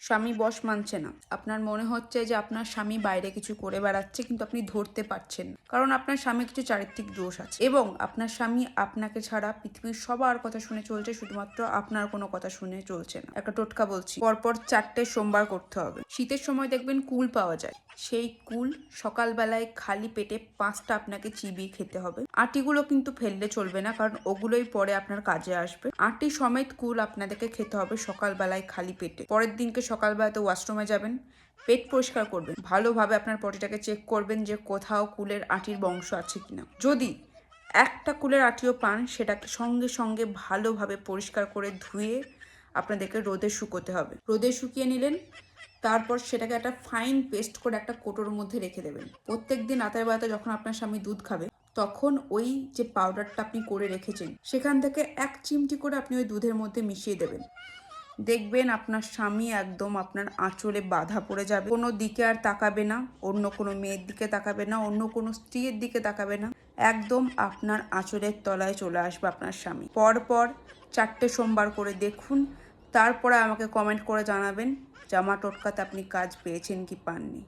স্বামী বশ মানছে না, আপনার মনে হচ্ছে যে আপনার স্বামী বাইরে কিছু করে বেড়াচ্ছে কিন্তু আপনি ধরতে পারছেন না, কারণ আপনার স্বামী কিছু চারিত্রিক দোষ আছে এবং আপনার স্বামী আপনাকে ছাড়া পৃথিবীর সবার কথা শুনে চলছে, শুধুমাত্র আপনার কোনো কথা শুনে চলছে না। একটা টোটকা বলছি, পরপর 4টে সোমবার করতে হবে। শীতের সময় দেখবেন কুল পাওয়া যায়, সেই কুল সকালবেলায় খালি পেটে 5টা আপনাকে চিবিয়ে খেতে হবে। আটিগুলো কিন্তু ফেললে চলবে না, কারণ ওগুলোই পরে আপনার কাজে আসবে। আটি সমেত কুল আপনাদেরকে খেতে হবে সকালবেলায় খালি পেটে। পরের দিনকে সকালবেলাতে ওয়াশরুমে যাবেন, পেট পরিষ্কার করবেন, ভালোভাবে আপনার পটিটাকে চেক করবেন যে কোথাও কুলের আটির বংশ আছে কিনা। যদি একটা কুলের আটিও পান, সেটাকে সঙ্গে সঙ্গে ভালোভাবে পরিষ্কার করে ধুয়ে আপনাদেরকে রোদে শুকোতে হবে। রোদে শুকিয়ে নিলেন, তারপর সেটাকে একটা ফাইন পেস্ট করে একটা কোটোর মধ্যে রেখে দেবেন। প্রত্যেক দিন রাতের বেলাতে যখন আপনার স্বামী দুধ খাবে, তখন ওই যে পাউডারটা আপনি করে রেখেছেন সেখান থেকে 1 চিমটি করে আপনি ওই দুধের মধ্যে মিশিয়ে দেবেন। দেখবেন আপনার স্বামী একদম আপনার আঁচলে বাঁধা পড়ে যাবে, কোনো দিকে আর তাকাবে না, অন্য কোনো মেয়ের দিকে তাকাবে না, অন্য কোনো স্ত্রীর দিকে তাকাবে না, একদম আপনার আঁচলের তলায় চলে আসবে আপনার স্বামী। পরপর 4টে সোমবার করে দেখুন, তারপরে আমাকে কমেন্ট করে জানাবেন জামা টোটকাতে আপনি কাজ পেয়েছেন কি পাননি।